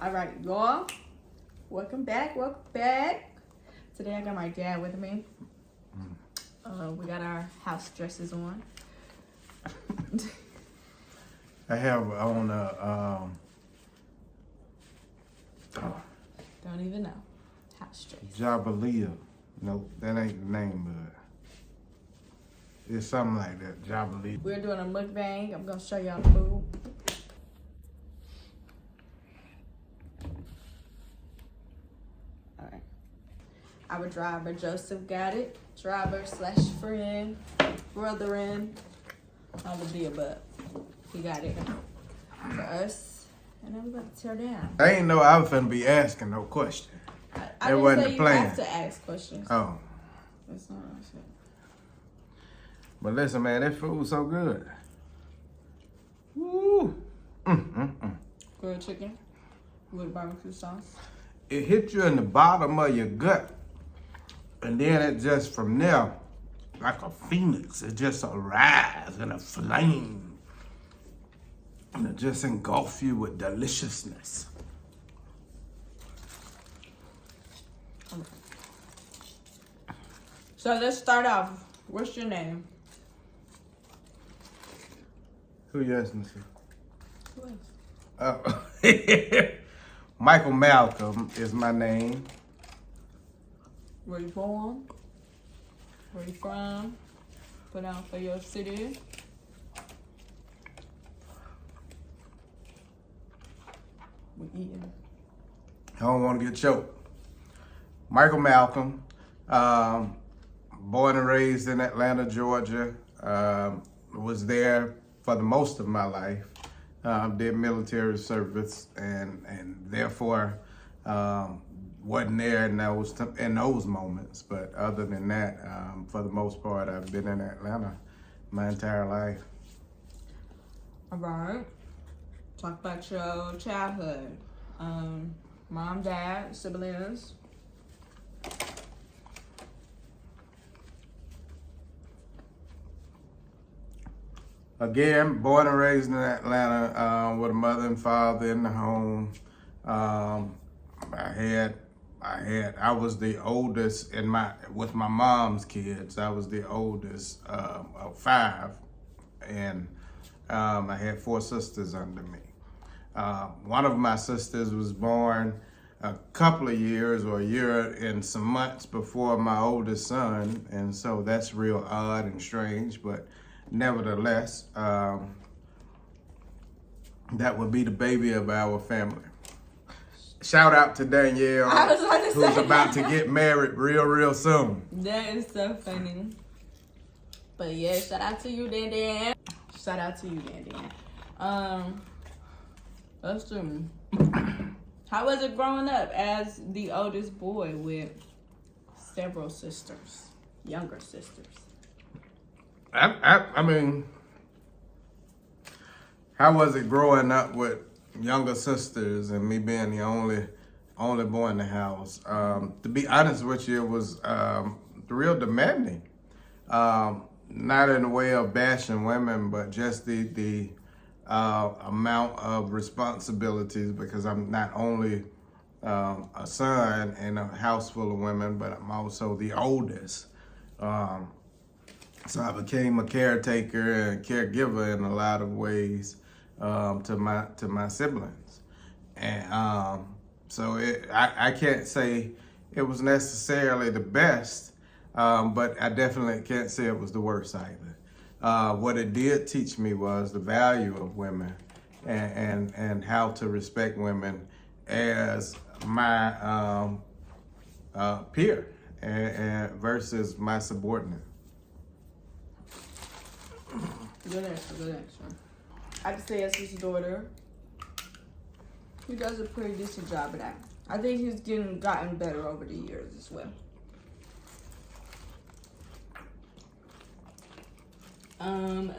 All right, y'all. Welcome back. Today I got my dad with me. We got our house dresses on. I have on Don't even know. House dress. Jabalia. No, that ain't the name, but it's something like that. Jabalia. We're doing a mukbang. I'm gonna show y'all the food. All right. Our driver Joseph got it. Driver/friend, brother-in, all of the above. He got it for us, and then we're about to tear down. I ain't know I was finna be asking no question. I That didn't wasn't say the you plan. have to ask questions. Oh, That's not what I said. but listen, man, that food's so good. Woo! Grilled chicken with barbecue sauce. It hit you in the bottom of your gut, and then it just from there, like a phoenix, it just arises in a flame, and it just engulfs you with deliciousness. So let's start off. What's your name? Who you asking to? Who is? Oh. Michael Malcolm is my name. Where you born? Where you from? Put down for your city. We eating. I don't want to get choked. Michael Malcolm, born and raised in Atlanta, Georgia. Was there for the most of my life. Did military service and therefore wasn't there in those moments. But other than that, for the most part, I've been in Atlanta my entire life. All right. Talk about your childhood. Mom, dad, siblings. Again, born and raised in Atlanta with a mother and father in the home. I was the oldest with my mom's kids. I was the oldest of 5, and I had 4 sisters under me. One of my sisters was born a couple of years or a year and some months before my oldest son, and so that's real odd and strange, but nevertheless, that would be the baby of our family. Shout out to Danielle, who's about to get married real soon. That is so funny. But yeah, shout out to you, Dan. Shout out to you, Dan. Let's do. How was it growing up as the oldest boy with several sisters, younger sisters? I mean, how was it growing up with younger sisters and me being the only boy in the house? To be honest with you, it was real demanding. Not in the way of bashing women, but just the amount of responsibilities, because I'm not only a son in a house full of women, but I'm also the oldest. So I became a caretaker and caregiver in a lot of ways to my siblings, and so I can't say it was necessarily the best, but I definitely can't say it was the worst either. What it did teach me was the value of women and how to respect women as my peer and versus my subordinate. Good answer. I can say as his daughter, he does a pretty decent job of that. I think he's gotten better over the years as well.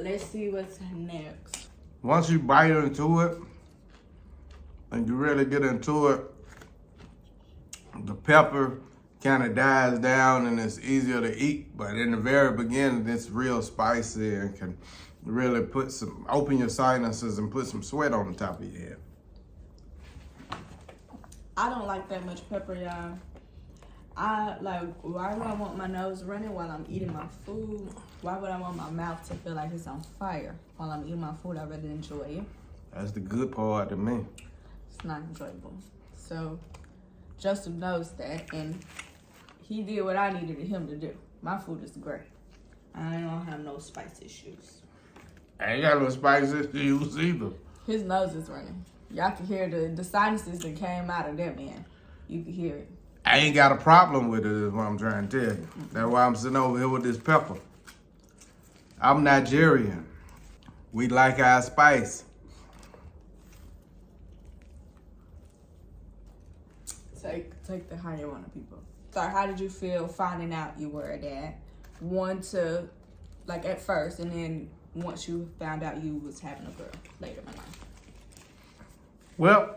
Let's see what's next. Once you bite into it and you really get into it, the pepper kind of dies down and it's easier to eat. But in the very beginning, it's real spicy and can really open your sinuses and put some sweat on the top of your head. I don't like that much pepper, y'all. Why do I want my nose running while I'm eating my food? Why would I want my mouth to feel like it's on fire while I'm eating my food? I'd rather enjoy it. That's the good part to me. It's not enjoyable. So Joseph knows that, and he did what I needed him to do. My food is great. I don't have no spice issues. I ain't got no spices to use either. His nose is running. Y'all can hear the sinuses that came out of them, man. You can hear it. I ain't got a problem with it, is what I'm trying to tell you. That's why I'm sitting over here with this pepper. I'm Nigerian. We like our spice. Take the higher one of people. So how did you feel finding out you were a dad? At first, and then once you found out you was having a girl later in life? Well,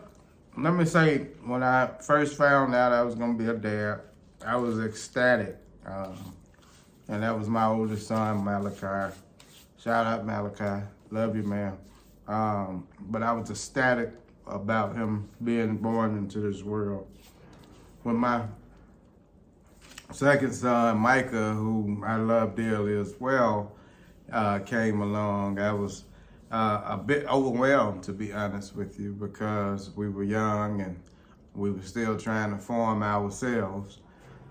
let me say, when I first found out I was going to be a dad, I was ecstatic. And that was my oldest son, Malachi. Shout out, Malachi. Love you, man. But I was ecstatic about him being born into this world. When my second son, Micah, who I love dearly as well, came along, I was a bit overwhelmed, to be honest with you, because we were young and we were still trying to form ourselves,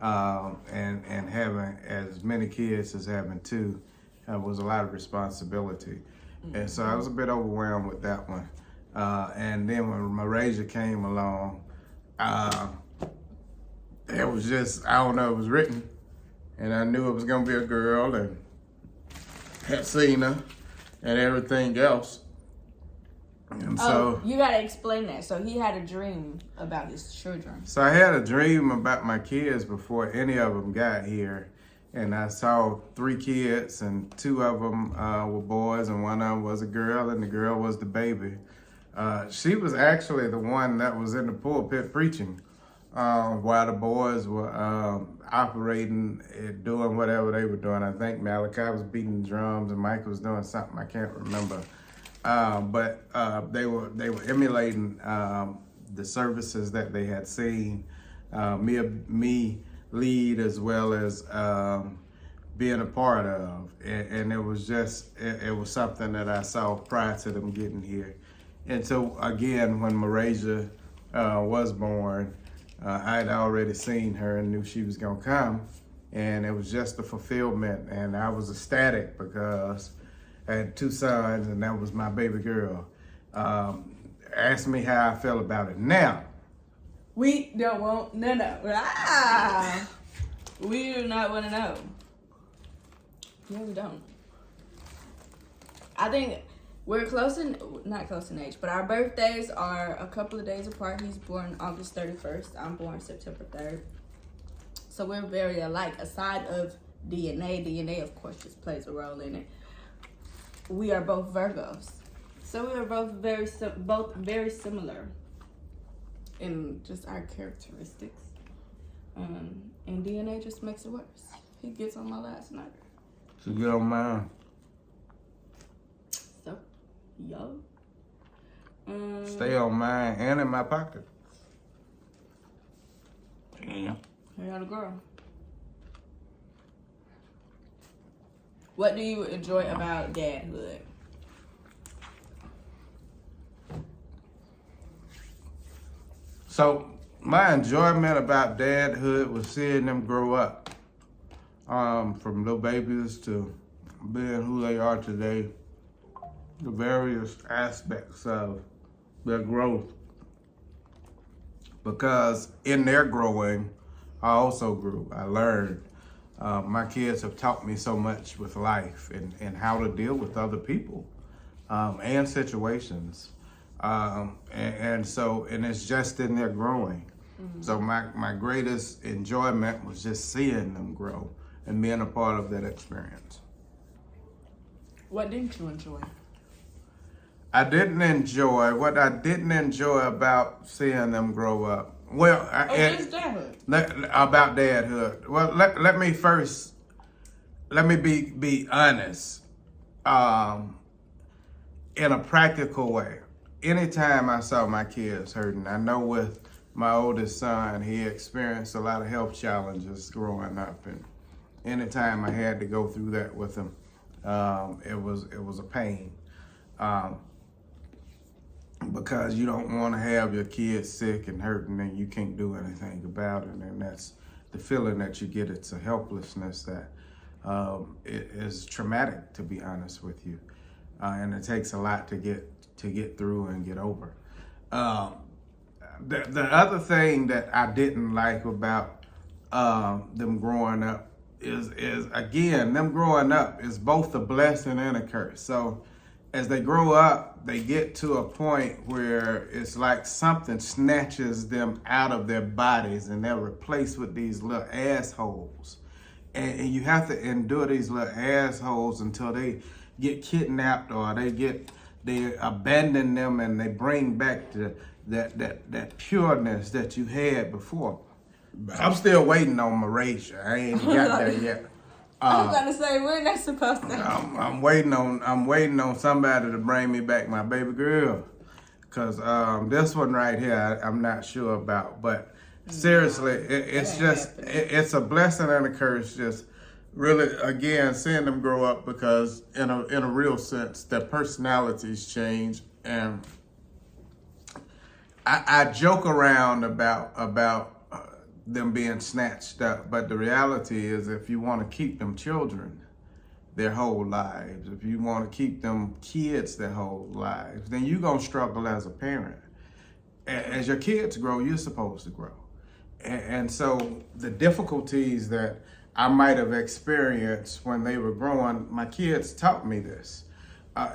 and having as many kids as having two was a lot of responsibility. And so I was a bit overwhelmed with that one. And then when Marasia came along, it was just, I don't know, it was written. And I knew it was going to be a girl, and had seen her and everything else. And so you got to explain that. So he had a dream about his children. So I had a dream about my kids before any of them got here. And I saw 3 kids, and 2 of them were boys, and one of them was a girl, and the girl was the baby. She was actually the one that was in the pulpit preaching while the boys were operating, doing whatever they were doing. I think Malachi was beating the drums and Mike was doing something, I can't remember. But they were emulating the services that they had seen me lead, as well as being a part of. And it was just, it was something that I saw prior to them getting here. And so again, when Marasia was born, I had already seen her and knew she was gonna come, and it was just a fulfillment. And I was ecstatic because I had 2 sons, and that was my baby girl. Ask me how I felt about it now. We don't want no. We do not want to know. No, we don't. I think we're not close in age, but our birthdays are a couple of days apart. He's born August 31st. I'm born September 3rd. So we're very alike. Aside of DNA of course just plays a role in it. We are both Virgos. So we are both very similar in just our characteristics. And DNA just makes it worse. He gets on my last nerve. So get on mine. So, yo. Stay on mine and in my pocket. Damn. I got a girl. What do you enjoy about dadhood? So my enjoyment about dadhood was seeing them grow up, from little babies to being who they are today, the various aspects of their growth. Because in their growing, I also grew. I learned. My kids have taught me so much with life and how to deal with other people and situations. And it's just in their growing. Mm-hmm. So my greatest enjoyment was just seeing them grow and being a part of that experience. What didn't you enjoy? What I didn't enjoy about seeing them grow up. Well, about dadhood. Well, let me be honest. In a practical way, anytime I saw my kids hurting, I know with my oldest son, he experienced a lot of health challenges growing up, and anytime I had to go through that with him, it was a pain. Because you don't want to have your kids sick and hurting and you can't do anything about it. And that's the feeling that you get. It's a helplessness that it is traumatic, to be honest with you. And it takes a lot to get through and get over. The other thing that I didn't like about them growing up is again, them growing up is both a blessing and a curse. So as they grow up, they get to a point where it's like something snatches them out of their bodies and they're replaced with these little assholes. And you have to endure these little assholes until they get kidnapped or they abandon them and they bring back that pureness that you had before. I'm still waiting on Malaysia. I ain't got there yet. I was gonna say we're not supposed to. I'm waiting on somebody to bring me back my baby girl, cause this one right here I'm not sure about. But seriously, it's a blessing and a curse. Just really, again, seeing them grow up, because in a real sense, their personalities change, and I joke around about them being snatched up, but the reality is, if you want to keep them children their whole lives, if you want to keep them kids their whole lives, then you're going to struggle as a parent. As your kids grow, you're supposed to grow. And so the difficulties that I might have experienced when they were growing, my kids taught me this.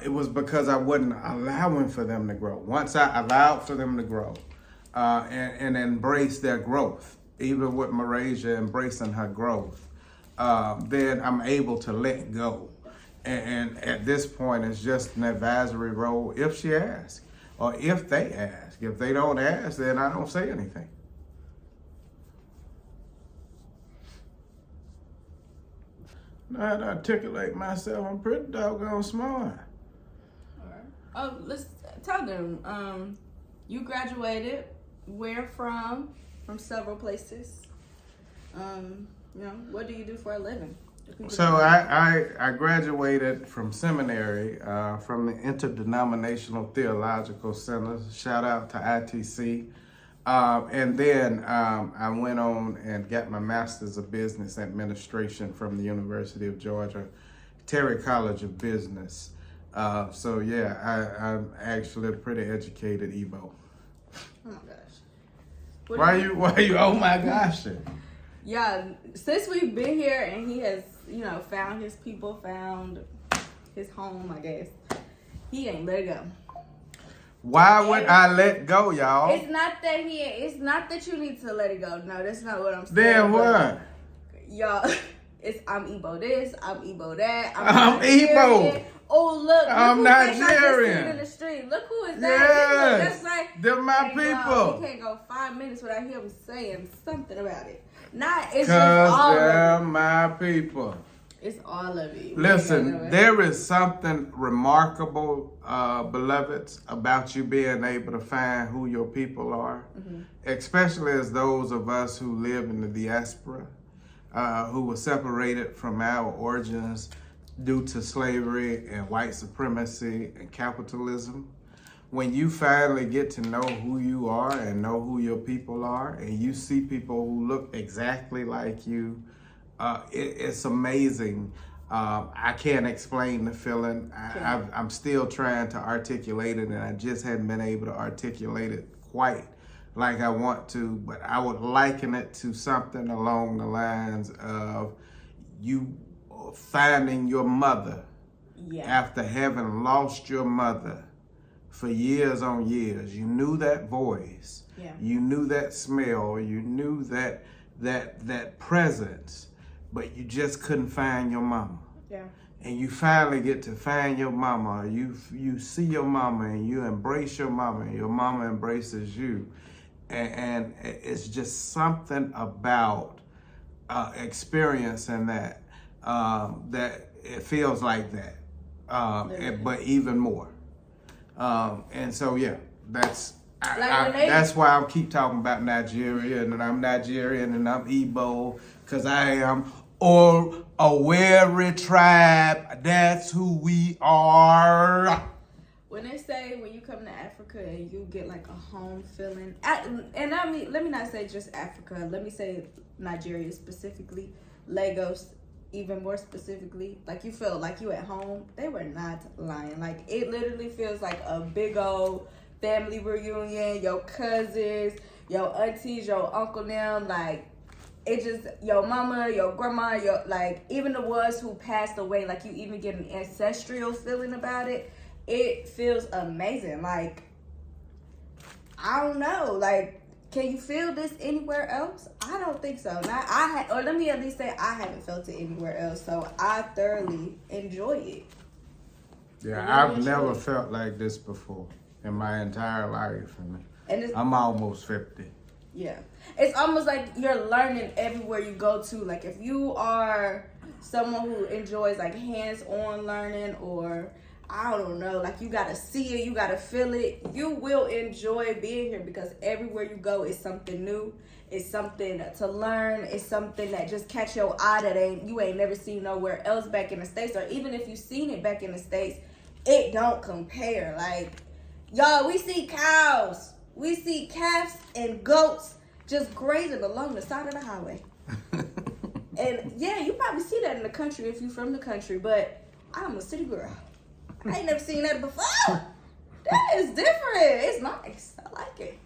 It was because I wasn't allowing for them to grow. Once I allowed for them to grow and embrace their growth, even with Malaysia embracing her growth, then I'm able to let go. And at this point, it's just an advisory role if she asks, or if they ask. If they don't ask, then I don't say anything. Now, I articulate myself, I'm pretty doggone smart. All right. Oh, let's tell them. You graduated where from? From several places. What do you do for a living? So I graduated from seminary, from the Interdenominational Theological Center. Shout out to ITC. And then I went on and got my Master's of Business Administration from the University of Georgia, Terry College of Business. So yeah, I'm actually a pretty educated Igbo. Oh my gosh. Why you? Oh my gosh. Yeah, since we've been here and he has, found his people, found his home, I guess, he ain't let it go. Why would I let go, y'all? It's not that you need to let it go. No, that's not what I'm saying. Then what? Y'all, I'm Igbo this, I'm Igbo that. I'm Igbo. Oh, look. I'm Nigerian. In the street. Look who is that. Yes. That's like, they're my people. We can't go 5 minutes without him saying something about it. It's just Because all they're of my people. It's all of you. Listen, there is something remarkable, beloveds, about you being able to find who your people are, especially as those of us who live in the diaspora, who were separated from our origins due to slavery and white supremacy and capitalism. When you finally get to know who you are and know who your people are, and you see people who look exactly like you, it's amazing. I can't explain the feeling. I'm still trying to articulate it, and I just haven't been able to articulate it quite like I want to, but I would liken it to something along the lines of you finding your mother after having lost your mother for years on years. You knew that voice, you knew that smell, you knew that presence, but you just couldn't find your mama. Yeah. And you finally get to find your mama. You see your mama and you embrace your mama, and your mama embraces you. And it's just something about experiencing that that it feels like that, but even more. And so yeah, that's That's why I keep talking about Nigeria, and I'm Nigerian, and I'm Igbo, because I am a weary tribe. That's who we are. When they say when you come to Africa and you get like a home feeling, and I mean, let me not say just Africa. Let me say Nigeria specifically, Lagos even more specifically. Like you feel like you at home. They were not lying. Like it literally feels like a big old family reunion. Your cousins, your aunties, your uncle them. Like it just your mama, your grandma, your like even the ones who passed away. Like you even get an ancestral feeling about it. It feels amazing. Like, I don't know. Like, can you feel this anywhere else? I don't think so. Or let me at least say I haven't felt it anywhere else. So I thoroughly enjoy it. Yeah, I've never felt like this before in my entire life. And I'm almost 50. Yeah. It's almost like you're learning everywhere you go to. Like, if you are someone who enjoys, like, hands-on learning or I don't know, like you gotta see it, you gotta feel it. You will enjoy being here because everywhere you go is something new. It's something to learn. It's something that just catch your eye that you ain't never seen nowhere else back in the States. Or even if you seen it back in the States, it don't compare. Like, y'all, we see cows, we see calves and goats just grazing along the side of the highway. And yeah, you probably see that in the country if you from the country, but I'm a city girl. I ain't never seen that before. That is different. It's nice. I like it.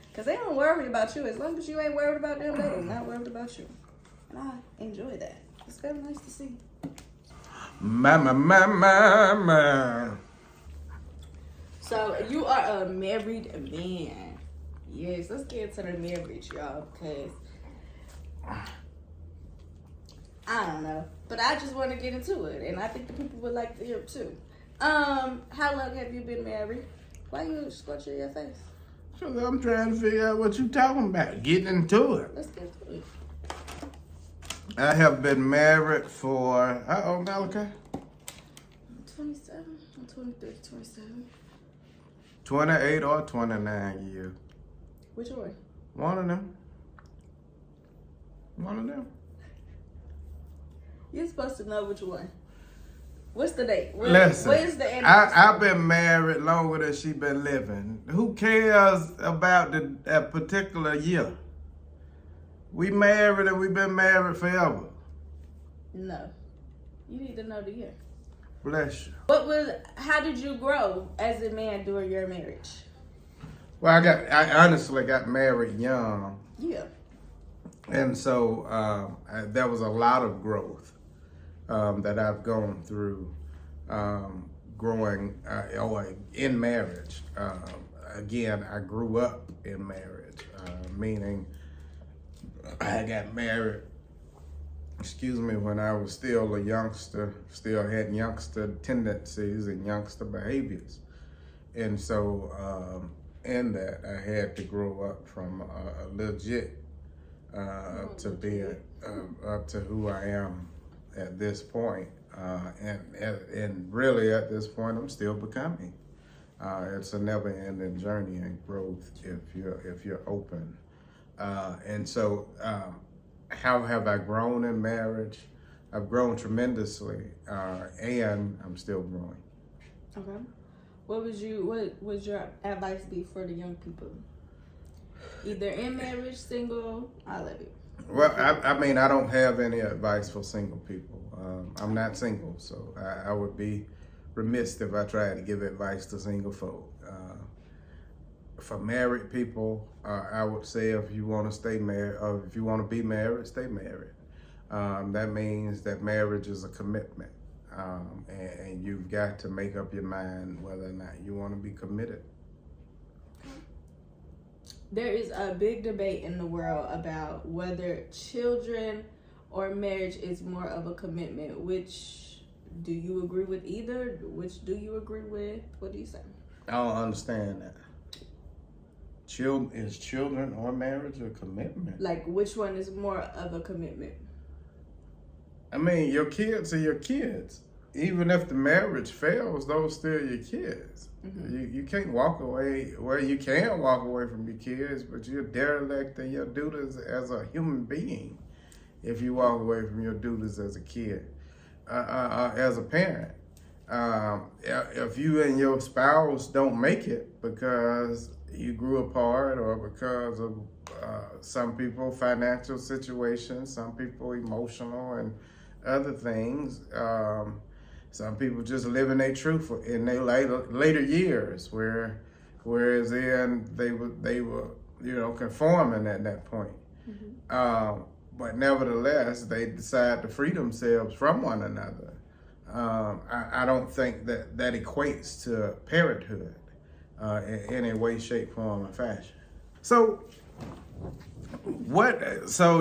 Because they don't worry about you. As long as you ain't worried about them, they are not worried about you. And I enjoy that. It's very nice to see. Mama. So, you are a married man. Yes, let's get into the marriage, y'all. Because I don't know. But I just want to get into it. And I think the people would like to hear it too. How long have you been married? Why you scorching your face? Because I'm trying to figure out what you're talking about. Getting into it. Let's get to it. I have been married for, how old, Malachi? 27. I'm 23, 27. 28 or 29 years. Which one? One of them. One of them. You're supposed to know which one. What's the date? Listen, where's the end? I've been married longer than she been living. Who cares about a particular year? We married and we've been married forever. No. You need to know the year. Bless you. How did you grow as a man during your marriage? Well, I honestly got married young. Yeah. And so there was a lot of growth that I've gone through growing or in marriage. Again, I grew up in marriage, meaning I got married, when I was still a youngster, still had youngster tendencies and youngster behaviors. And so in that, I had to grow up from a legit to be up to who I am at this point. And really at this point, I'm still becoming. It's a never-ending journey and growth if you're open. And so how have I grown in marriage? I've grown tremendously, and I'm still growing. Okay. What would your advice be for the young people? Either in marriage, single, I love it. Well, I mean, I don't have any advice for single people. I'm not single, so I would be remiss if I tried to give advice to single folk. For married people, I would say if you want to stay married, or if you want to be married, stay married. That means that marriage is a commitment, and you've got to make up your mind whether or not you want to be committed. There is a big debate in the world about whether children or marriage is more of a commitment. Which do you agree with either? Which do you agree with? What do you say? I don't understand that. Is children or marriage a commitment? Like, which one is more of a commitment? I mean, your kids are your kids. even if the marriage fails, those still your kids. You can't walk away. Well, you can walk away from your kids, but you're derelict in your duties as a human being if you walk away from your duties as a kid, as a parent. If you and your spouse don't make it because you grew apart or because of some people financial situations, some people emotional and other things, some people just living their truth in their later years, whereas then they were conforming at that point. But nevertheless, they decide to free themselves from one another. I don't think that equates to parenthood in any way, shape, form, or fashion. So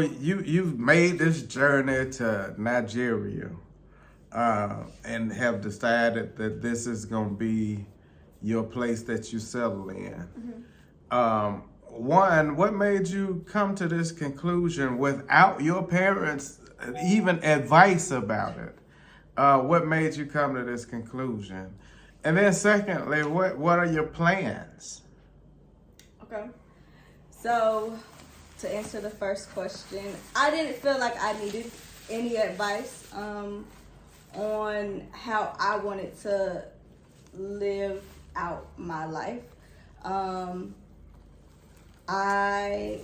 you've made this journey to Nigeria and have decided that this is going to be your place that you settle in. One, what made you come to this conclusion without your parents even advice about it? What made you come to this conclusion? And then secondly, what are your plans? Okay. So to answer the first question, I didn't feel like I needed any advice on how I wanted to live out my life. I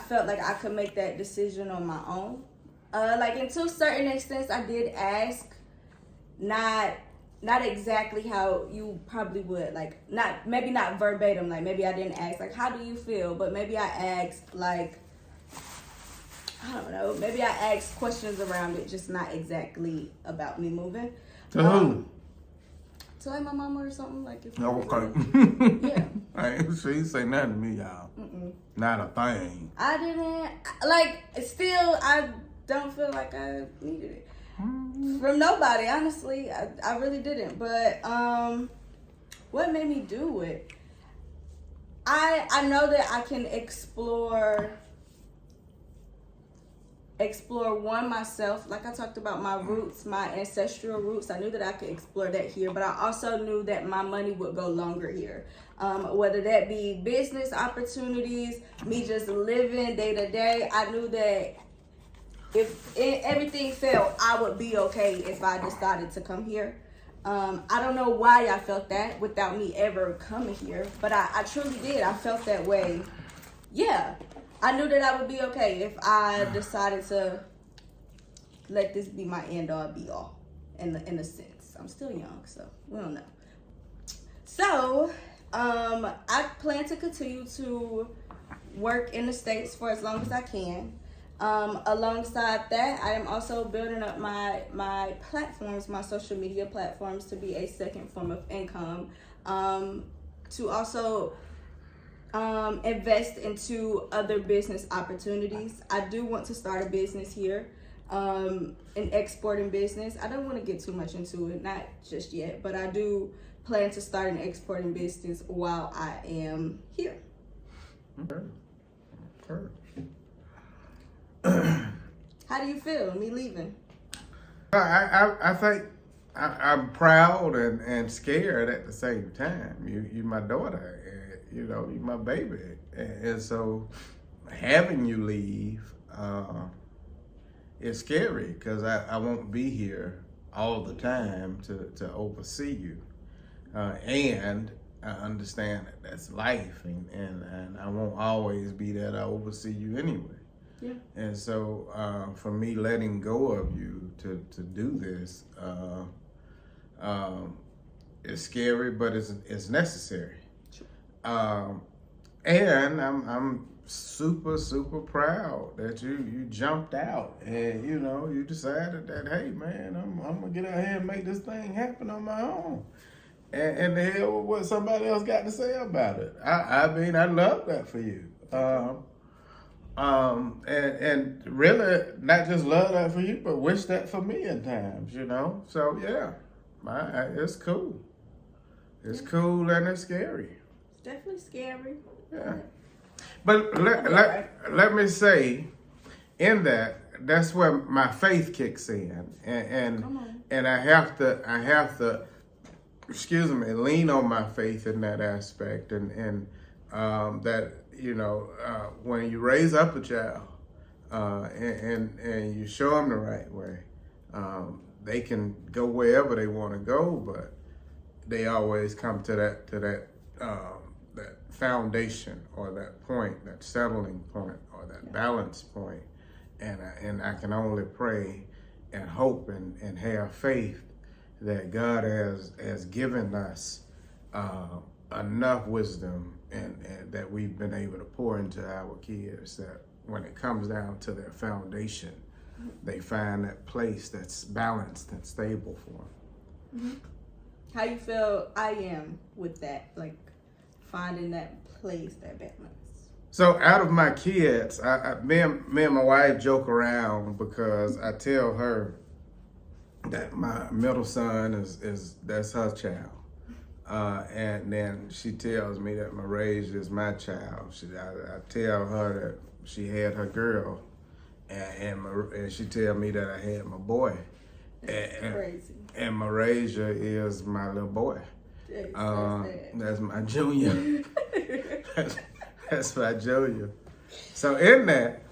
felt like I could make that decision on my own. Like, and to a certain extent, I did ask, not exactly how you probably would, like, maybe not verbatim, like maybe I didn't ask, like, how do you feel? But maybe I asked, like, I don't know, maybe I asked questions around it, just not exactly about me moving. To who? To like my mama or something, like if Okay. Yeah. She ain't say nothing to me, y'all. Not a thing. I didn't, like, still, I don't feel like I needed it. From nobody, honestly. I really didn't. But what made me do it? I know that I can explore one, myself. Like I talked about my roots, my ancestral roots. I knew that I could explore that here, but I also knew that my money would go longer here. Whether that be business opportunities, me just living day to day. I knew that if everything failed, I would be okay if I decided to come here. I don't know why I felt that without me ever coming here, but I truly did. I felt that way. Yeah. I knew that I would be okay if I decided to let this be my end all be all, in a sense. I'm still young, so we don't know. So, I plan to continue to work in the States for as long as I can. Alongside that, I am also building up my platforms, my social media platforms, to be a second form of income. To also invest into other business opportunities. I do want to start a business here, an exporting business. I don't want to get too much into it, not just yet, but I do plan to start an exporting business while I am here. Okay. How do you feel, me leaving? I think I'm proud and scared at the same time. You my daughter. You're my baby. And so having you leave is scary because I won't be here all the time to oversee you. And I understand that that's life and I won't always be there to oversee you anyway. Yeah. And so for me letting go of you to do this is scary, but it's necessary. And I'm super proud that you jumped out and you decided that, hey man, I'm gonna get out here and make this thing happen on my own. And the hell with what somebody else got to say about it. I mean, I love that for you. And really not just love that for you, but wish that for me at times, So yeah, it's cool. It's cool and it's scary. Definitely scary. Yeah. But let me say, in that, that's where my faith kicks in, and I have to, excuse me, lean on my faith in that aspect, and that when you raise up a child, and you show them the right way, they can go wherever they want to go, but they always come to that foundation or that point, that settling point or that balance point. And I can only pray and hope and have faith that God has given us enough wisdom and that we've been able to pour into our kids, that when it comes down to their foundation, they find that place that's balanced and stable for them. Mm-hmm. How you feel I am with that, like finding that place, that balance? So out of my kids, me and my wife joke around because I tell her that my middle son that's her child, and then she tells me that Marasia is my child. I tell her that she had her girl, and she tell me that I had my boy. That's crazy. And Marasia is my little boy. That's my junior. That's my junior. So in that,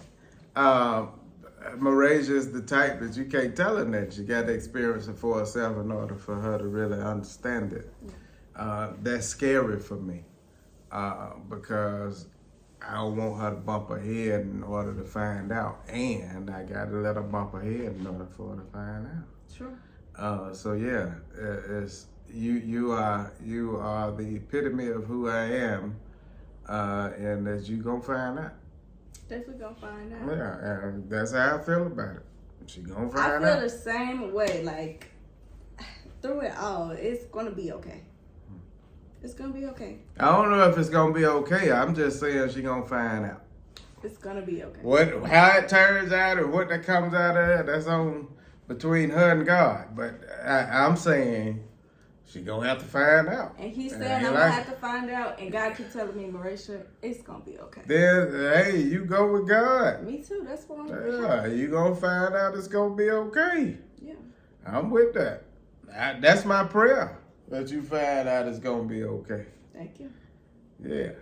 Marasia is the type that you can't tell her that. You got to experience it for herself in order for her to really understand it. That's scary for me because I don't want her to bump her head in order to find out, and I got to let her bump her head in order for her to find out. Sure. So yeah, it's you are the epitome of who I am, and that you gonna find out. Definitely gonna find out. Yeah, and that's how I feel about it. She gonna find out. I feel the same way. Like through it all, it's gonna be okay. It's gonna be okay. I don't know if it's gonna be okay. I'm just saying she gonna find out. It's gonna be okay. How it turns out or what that comes out of that, that's on between her and God. But I'm saying she gonna have to find out. And he's saying I'm gonna have to find out, and God keeps telling me, Marisha, it's gonna be okay. Then hey, you go with God. Me too. That's what I'm doing. Yeah, you gonna find out it's gonna be okay. Yeah. I'm with that. That's my prayer, that you find out it's gonna be okay. Thank you. Yeah.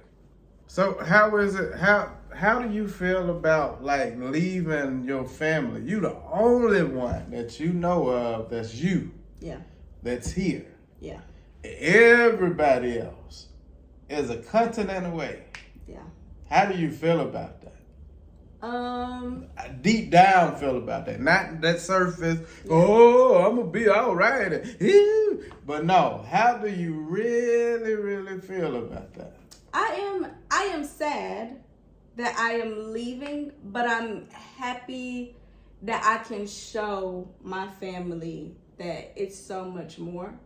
So how is it? How do you feel about like leaving your family? You the only one that you know of that's you. Yeah. That's here. Yeah. Everybody else is a continent away. Yeah. How do you feel about that? I deep down feel about that. Not that surface, oh, I'm gonna be all right. But no, how do you really, really feel about that? I am sad that I am leaving, but I'm happy that I can show my family that it's so much more.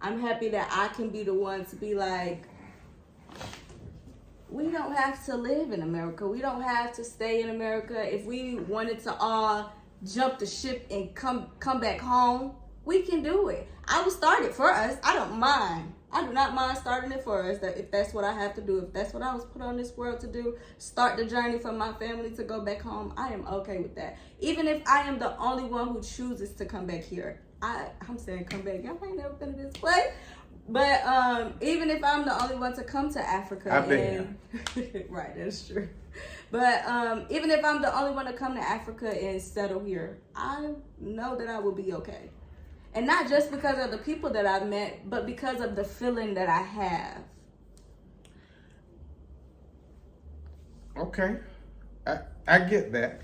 I'm happy that I can be the one to be like, we don't have to live in America. We don't have to stay in America. If we wanted to all jump the ship and come back home, we can do it. I will start it for us. I don't mind. I do not mind starting it for us. That if that's what I have to do, if that's what I was put on this world to do, start the journey for my family to go back home, I am okay with that. Even if I am the only one who chooses to come back here. I'm saying come back. Y'all ain't never been to this place. But even if I'm the only one to come to Africa, I've been right, that's true. But even if I'm the only one to come to Africa and settle here, I know that I will be okay. And not just because of the people that I've met, but because of the feeling that I have. Okay, I get that.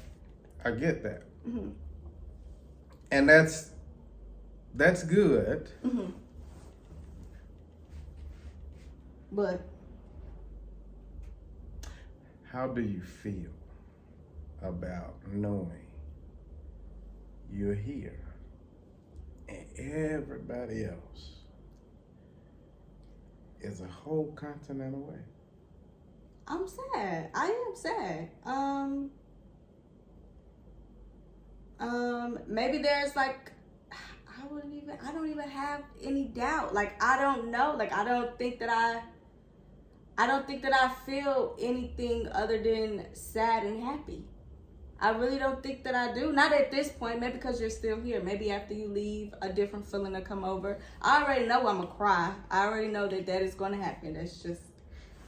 I get that. Mm-hmm. And that's good. Mm-hmm. But how do you feel about knowing you're here and everybody else is a whole continent away? I'm sad. I am sad. Maybe there's like, I don't even have any doubt. Like, I don't know. Like, I don't think that I feel anything other than sad and happy. I really don't think that I do. Not at this point. Maybe because you're still here. Maybe after you leave, a different feeling will come over. I already know I'm going to cry. I already know that is going to happen. That's just,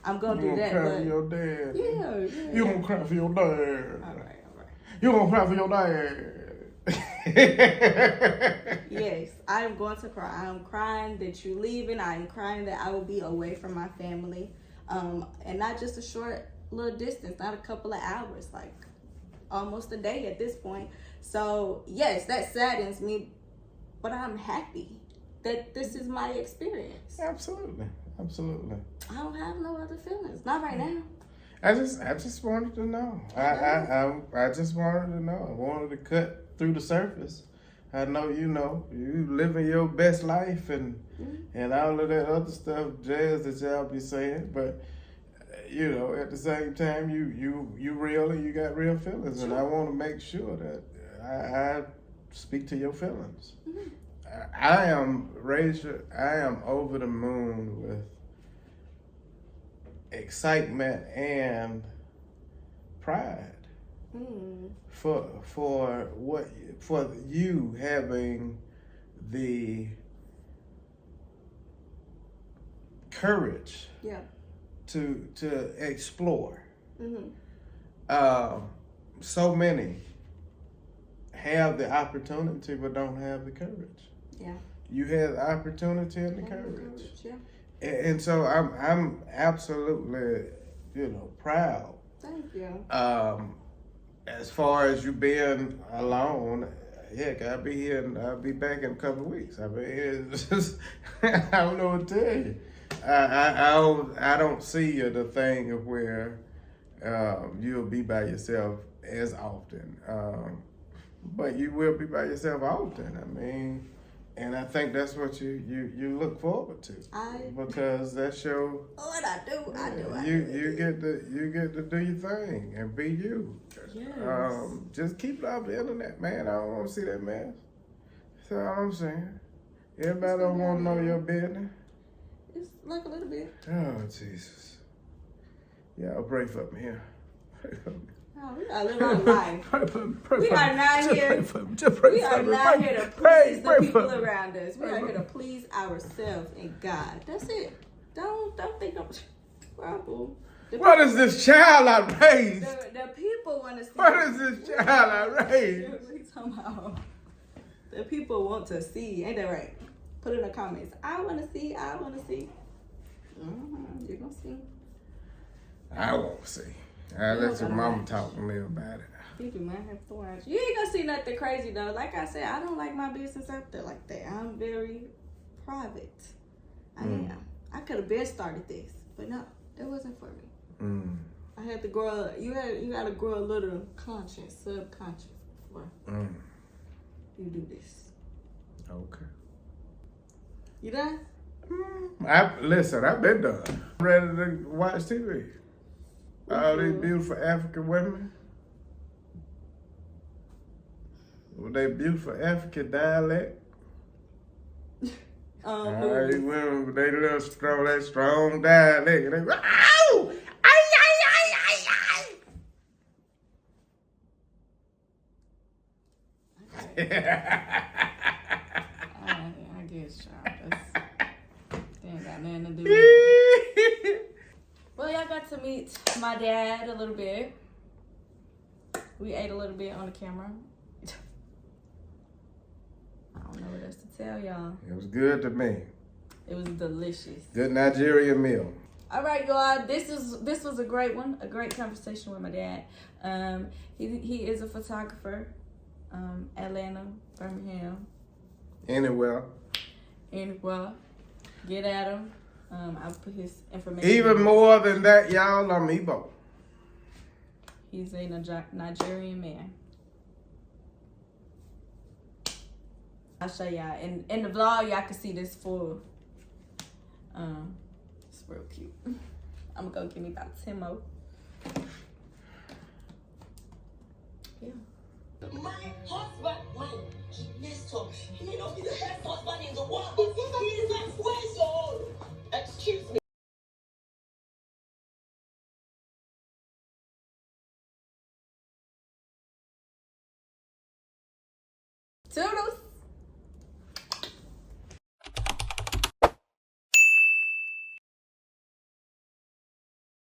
I'm going to do that. Cry for your dad. Yeah. You going to cry for your dad. All right. You going to cry for your dad. Yes, I am going to cry. I am crying that you're leaving. I am crying that I will be away from my family. And not just a short little distance, not a couple of hours, like almost a day at this point. So yes, that saddens me, but I'm happy that this is my experience. Absolutely. I don't have no other feelings, not right now. I just wanted to know. I just wanted to know. I wanted to cut through the surface. I know you living your best life and all of that other stuff, jazz that y'all be saying, but at the same time you real and you got real feelings, sure. And I want to make sure that I speak to your feelings. Mm-hmm. I am over the moon with excitement and pride for you having the courage to explore. Mm-hmm. So many have the opportunity but don't have the courage. Yeah. You have the opportunity and the courage. Yeah. And so I'm absolutely, proud. Thank you. As far as you being alone, heck, I'll be here and I'll be back in a couple of weeks. I mean, it's just, I don't know what to tell you. I don't see the thing of where you'll be by yourself as often. But you will be by yourself often. I mean, and I think that's what you look forward to. Because that's your what I do. You get to do your thing and be you. Yes. Just keep it off the internet, man. I don't want to see that mess. That's all I'm saying. Everybody don't want to know your business. It's like a little bit. Oh, Jesus. Y'all pray for me here. Pray for me. Oh, we gotta live our life. We are not here to please the people around us. We are here to please ourselves and God. That's it. Don't think I'm problem. What is this child I raised? The people want to see. What is this child I raised? Somehow, the people want to see. Ain't that right? Put in the comments. I want to see. You're gonna see. I won't see. I'll let your mama talk to me about it. You might have to watch. You ain't gonna see nothing crazy though. Like I said, I don't like my business out there like that. I'm very private. I am. I could have been started this, but no, it wasn't for me. I had to grow. You gotta grow a little conscious, subconscious before you do this. Okay. You done? Listen, I've been done. Ready to watch TV. All these beautiful African women with their beautiful African dialect. All these women with their little strong dialect. And they go, ow! Ay! I guess, y'all. They ain't got nothing to do with it. Well, y'all got to meet my dad a little bit. We ate a little bit on the camera. I don't know what else to tell y'all. It was good to me. It was delicious. Good Nigerian meal. All right, y'all. This was a great one. A great conversation with my dad. He is a photographer. Atlanta, Birmingham. Anywhere. Get at him. I'll put his information. Even more than that, y'all, I'm Igbo. He's a Nigerian man. I'll show y'all. In the vlog, y'all can see this full. It's real cute. I'm gonna go give me about 10 more. Yeah. My husband, he messed up. He may not be the best husband in the world, but he is a question. Excuse me. Toodles.